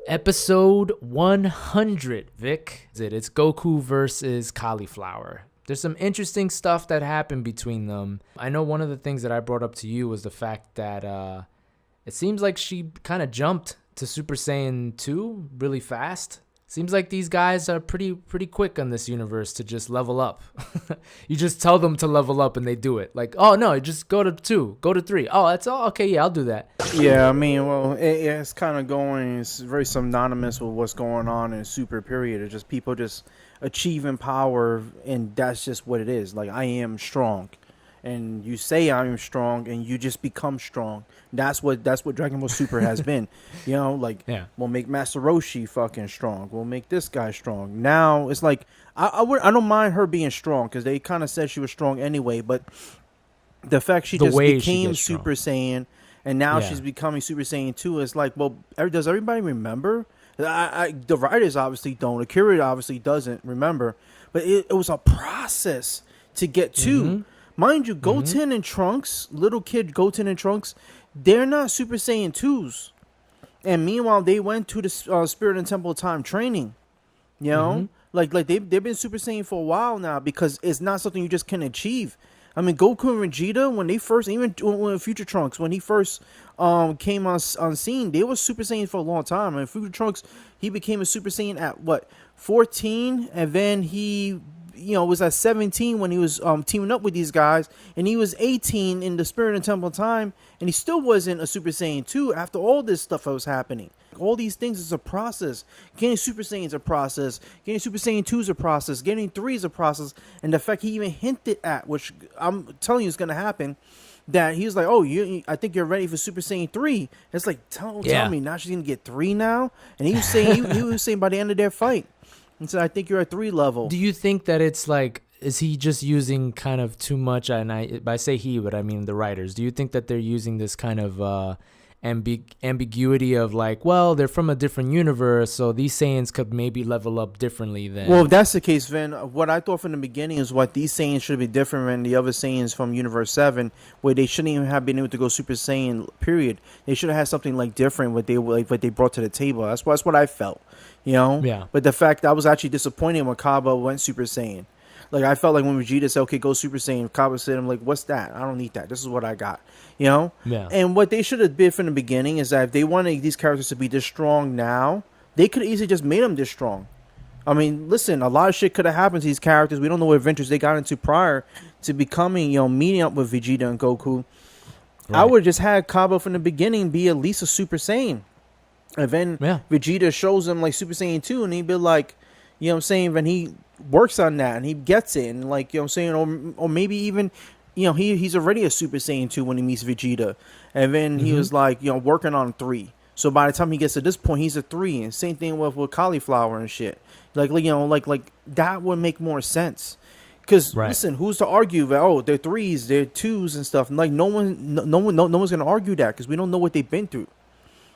Episode 100, Vic. It's Goku versus Cauliflower. There's some interesting stuff that happened between them. I know one of the things that I brought up to you was the fact that it seems like she kind of jumped to Super Saiyan 2 really fast. Seems like these guys are pretty quick on this universe to just level up. You just tell them to level up and they do it. Like, oh no, just go to 2, go to 3. Oh, that's all? Okay, yeah, I'll do that. Yeah, I mean, well, it's kind of going, it's very synonymous with what's going on in Super Period. It's just people just achieving power, and that's just what it is. Like, I am strong. And you say I am strong, and you just become strong. That's what Dragon Ball Super has been. You know, like, yeah. We'll make Master Roshi fucking strong. We'll make this guy strong. Now it's like I don't mind her being strong because they kind of said she was strong anyway. But the fact she just became Super Saiyan, and now she's becoming Super Saiyan 2, it's like, well, does everybody remember? The writers obviously don't. Akira obviously doesn't remember. But it was a process to get to. Mm-hmm. Mind you, Goten and Trunks, little kid Goten and Trunks, they're not Super Saiyan 2s. And meanwhile, they went to the Spirit and Temple of Time training. You know? Like they've been Super Saiyan for a while now because it's not something you just can achieve. I mean, Goku and Vegeta, when they first, even when Future Trunks, when he first came on scene, they were Super Saiyan for a long time. I mean, Future Trunks, he became a Super Saiyan at, 14? And then he... was at 17 when he was teaming up with these guys, and he was 18 in the Spirit and Temple of Time, and he still wasn't a Super Saiyan 2 after all this stuff that was happening. All these things is a process. Getting Super Saiyan is a process. Getting Super Saiyan 2 is a process. Getting 3 is a process. And the fact he even hinted at, which I'm telling you is going to happen, that he was like, oh, I think you're ready for Super Saiyan 3. It's like, tell me, now she's going to get 3 now? And he was saying, he was saying by the end of their fight, and so I think you're at 3 level. Do you think that it's like, is he just using kind of too much? And I say he, but I mean the writers. Do you think that they're using this kind of ambiguity of like, well, they're from a different universe, so these Saiyans could maybe level up differently than... Well, if that's the case, Vin, what I thought from the beginning is what these Saiyans should be different than the other Saiyans from Universe 7, where they shouldn't even have been able to go Super Saiyan, period. They should have had something like different what they brought to the table. That's what I felt. You know? Yeah. But the fact I was actually disappointed when Kaba went Super Saiyan. Like, I felt like when Vegeta said, okay, go Super Saiyan, Kaba said, I'm like, what's that? I don't need that. This is what I got. You know? Yeah. And what they should have did from the beginning is that if they wanted these characters to be this strong now, they could have easily just made them this strong. I mean, listen, a lot of shit could have happened to these characters. We don't know what adventures they got into prior to becoming, meeting up with Vegeta and Goku. Right. I would have just had Kaba from the beginning be at least a Super Saiyan. And then Vegeta shows him like Super Saiyan 2, and he'd be like, you know what I'm saying, when he works on that and he gets it, and like, you know what I'm saying, or maybe even, he's already a Super Saiyan 2 when he meets Vegeta. And then he was like, working on 3. So by the time he gets to this point, he's a 3. And same thing with Cauliflower and shit. Like that would make more sense. Because listen, who's to argue that they're 3s, they're 2s and stuff? And like no one's gonna argue that because we don't know what they've been through.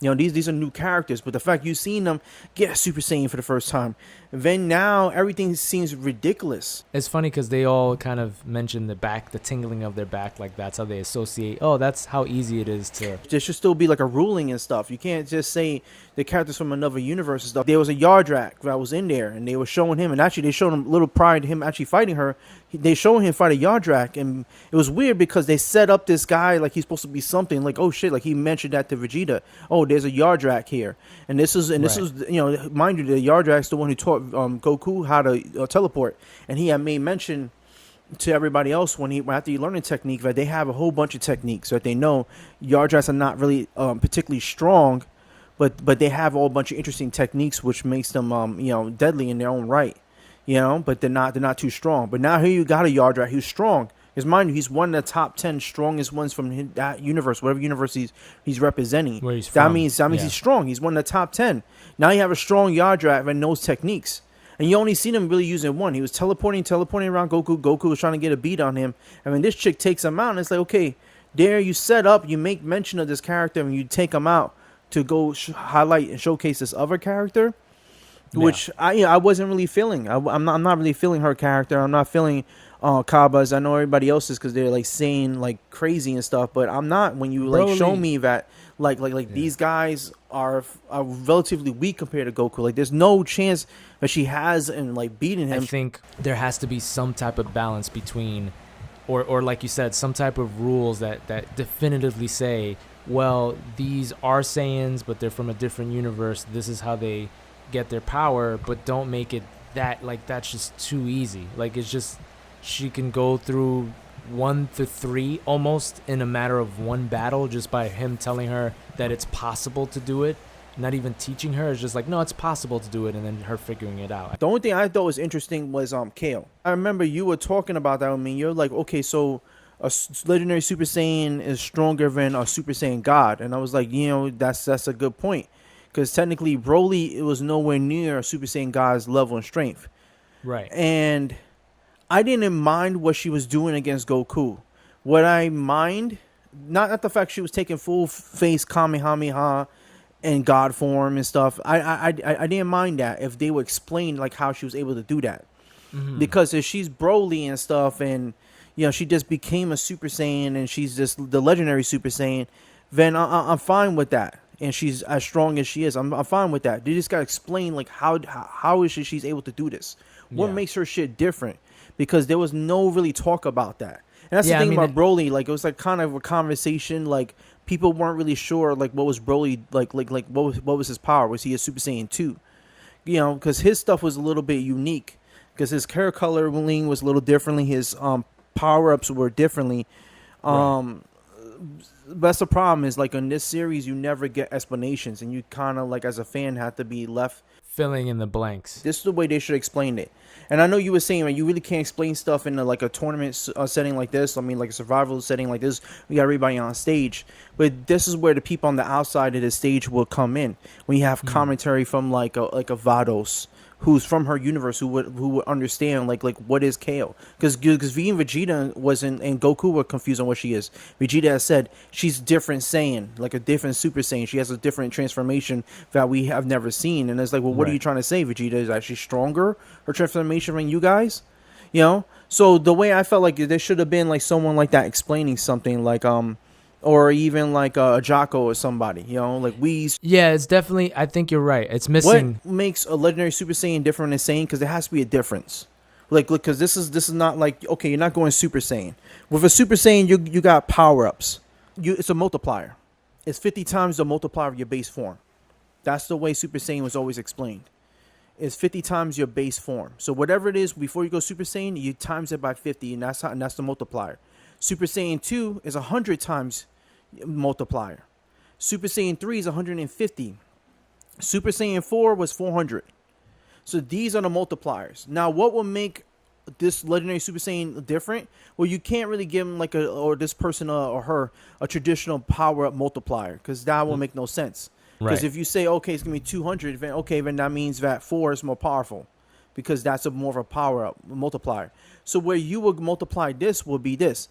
These are new characters, but the fact you've seen them get Super Saiyan for the first time, then now everything seems ridiculous. It's funny because they all kind of mention the tingling of their back, like that's how they associate. Oh, that's how easy it is to... There should still be like a ruling and stuff. You can't just say the characters from another universe and stuff. There was a Yardrak that was in there, and they were showing him, and actually they showed him a little prior to him actually fighting her. They showed him fight a Yardrak, and it was weird because they set up this guy like he's supposed to be something, like, oh shit, like he mentioned that to Vegeta. Oh, there's a Yardrak here, and this is mind you, the Yardrak's the one who taught Goku how to teleport, and he had made mention to everybody else after he learned the technique that they have a whole bunch of techniques that they know Yardraks are not really particularly strong, but they have a whole bunch of interesting techniques which makes them deadly in their own right, but they're not too strong. But now here you got a Yardrak who's strong. Because mind you, he's one of the top 10 strongest ones from that universe, whatever universe he's representing. Where he's from. That means he's strong. He's one of the top 10. Now you have a strong Yardrak that knows techniques. And you only seen him really using one. He was teleporting around Goku. Goku was trying to get a beat on him. And when this chick takes him out, and it's like, okay, there you set up, you make mention of this character, and you take him out to go highlight and showcase this other character. which I wasn't really feeling. I'm not really feeling her character. I'm not feeling Kaba's. I know everybody else is because they're like saying like crazy and stuff, but I'm not. When you like show me that these guys are relatively weak compared to Goku. Like there's no chance that she has in like beating him. I think there has to be some type of balance between, or like you said, some type of rules that definitively say, well, these are Saiyans, but they're from a different universe. This is how they get their power, but don't make it that like that's just too easy. Like it's just she can go through 1 to 3 almost in a matter of one battle just by him telling her that it's possible to do it. Not even teaching her. It's just like, no, it's possible to do it, and then her figuring it out. The only thing I thought was interesting was Kale. I remember you were talking about that. I mean, you're like, okay, so a legendary Super Saiyan is stronger than a Super Saiyan God, and I was like, that's a good point, because technically Broly, it was nowhere near a Super Saiyan God's level and strength, right? And I didn't mind what she was doing against Goku. What I mind, not the fact she was taking full face Kamehameha and God form and stuff. I didn't mind that if they would explain like how she was able to do that, because if she's Broly and stuff, and she just became a Super Saiyan and she's just the legendary Super Saiyan, then I'm fine with that. And she's as strong as she is. I'm fine with that. They just gotta explain like how is she's able to do this? What makes her shit different? Because there was no really talk about that. And that's the thing about Broly. Like it was like kind of a conversation. Like people weren't really sure like what was Broly like what was his power? Was he a Super Saiyan 2? Because his stuff was a little bit unique. Because his hair coloring was a little differently. His power ups were differently. That's the problem is like in this series you never get explanations, and you kind of like as a fan have to be left filling in the blanks. This is the way they should explain it. And I know you were saying, man, you really can't explain stuff in like a tournament setting like this. I mean, like a survival setting like this, we got everybody on stage. But this is where the people on the outside of the stage will come in. When you have commentary from like a Vados, who's from her universe, who would understand like what is Kale, because V and Vegeta wasn't, and Goku were confused on what she is. Vegeta has said she's different Saiyan, like a different Super Saiyan. She has a different transformation that we have never seen, and it's like, well, what are you trying to say? Vegeta is actually stronger, her transformation than you guys, So the way I felt like there should have been like someone like that explaining something like or even like a Jocko or somebody, like Whis. Yeah, it's definitely, I think you're right. It's missing. What makes a legendary Super Saiyan different than Saiyan? Because there has to be a difference. Like, look, because this is not like, okay, you're not going Super Saiyan. With a Super Saiyan, you got power-ups. It's a multiplier. It's 50 times the multiplier of your base form. That's the way Super Saiyan was always explained. It's 50 times your base form. So whatever it is, before you go Super Saiyan, you times it by 50, and that's the multiplier. Super Saiyan 2 is 100 times multiplier. Super Saiyan 3 is 150. Super Saiyan 4 was 400. So these are the multipliers. Now, what will make this legendary Super Saiyan different? Well, you can't really give him like this person or her a traditional power up multiplier, because that will make no sense. Because if you say, okay, it's gonna be 200, then that means that 4 is more powerful, because that's more of a power up multiplier. So where you would multiply this will be this.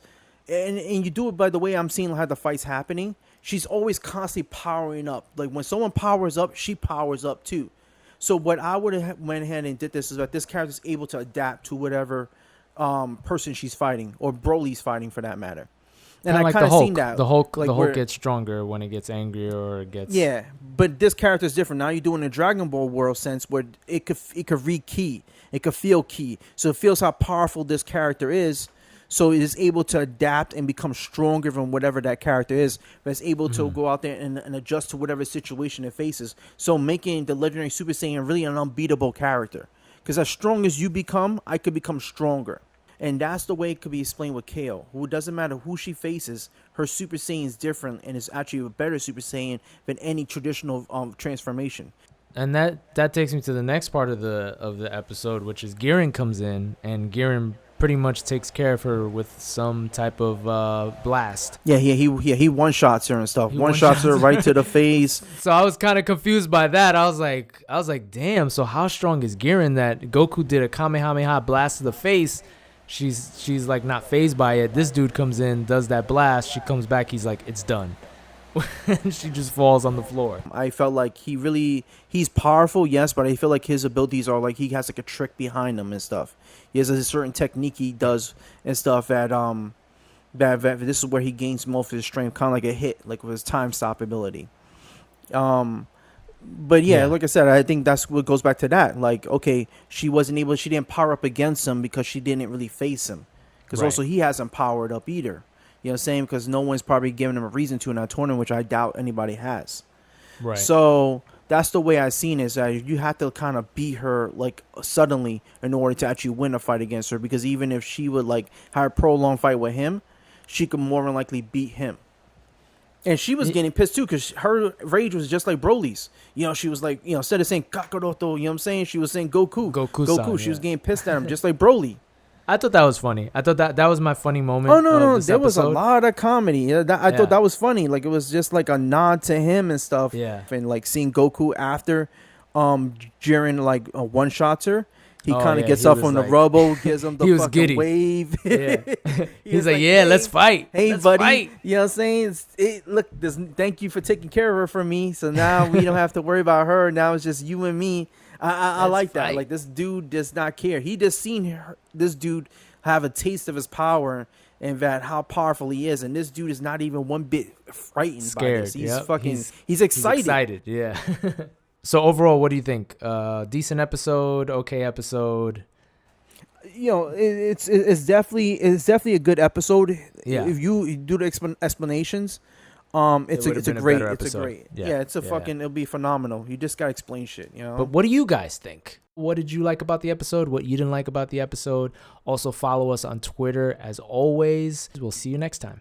And you do it by the way I'm seeing how the fight's happening. She's always constantly powering up. Like when someone powers up, she powers up too. So what I would have went ahead and did this is that this character is able to adapt to whatever person she's fighting, or Broly's fighting for that matter. And I kind of seen that the Hulk gets stronger when it gets angry or it gets but this character is different. Now you're doing a Dragon Ball world sense where it could read ki, it could feel ki, so it feels how powerful this character is. So it is able to adapt and become stronger than whatever that character is. But it's able to go out there and adjust to whatever situation it faces. So making the legendary Super Saiyan really an unbeatable character. Because as strong as you become, I could become stronger. And that's the way it could be explained with Kale. Who doesn't matter who she faces, her Super Saiyan is different and is actually a better Super Saiyan than any traditional transformation. And that takes me to the next part of the episode, which is Giran comes in, and Giran pretty much takes care of her with some type of blast. He one-shots her and stuff. One-shots her right to the face. So I was kind of confused by that. I was like, damn, so how strong is Giran that Goku did a Kamehameha blast to the face? She's like not phased by it. This dude comes in, does that blast. She comes back. He's like, it's done. She just falls on the floor. I felt like he's powerful, yes, but I feel like his abilities are like he has like a trick behind him and stuff. He has a certain technique he does and stuff that this is where he gains most of his strength, kind of like a hit, like with his time stop ability. But yeah, like I said, I think that's what goes back to that. Like, okay, she didn't power up against him because she didn't really face him. Because also he hasn't powered up either. You know what I'm saying? Because no one's probably giving him a reason to in that tournament, which I doubt anybody has. Right. So that's the way I seen it, is that you have to kind of beat her like suddenly in order to actually win a fight against her. Because even if she would like have a prolonged fight with him, she could more than likely beat him. And she was getting pissed too, because her rage was just like Broly's. You know, she was like, you know, instead of saying Kakaroto, you know what I'm saying? She was saying Goku. Goku. She was getting pissed at him, just like Broly. I thought that was funny. I thought that was my funny moment. Oh, no. This There was a episode. lot of comedy. I thought that was funny. Like, it was just like a nod to him and stuff. Yeah. And like seeing Goku after Jiren like one-shots her. He kind of gets up on the rubble, gives him the fucking giddy. wave. Yeah. He's like, yeah, let's fight. Hey, let's buddy. Fight. You know what I'm saying? Look, thank you for taking care of her for me. So now we don't have to worry about her. Now it's just you and me. I like that. Like, this dude does not care. He just seen this dude have a taste of his power and that how powerful he is. And this dude is not even one bit frightened by this. He's fucking, he's excited. He's excited, yeah. So overall, what do you think? Decent episode, okay episode. You know, it's definitely a good episode. Yeah. If you do the explanations, it's a great it'll be phenomenal. You just gotta explain shit, you know. But what do you guys think? What did you like about the episode? What you didn't like about the episode? Also follow us on Twitter as always. We'll see you next time.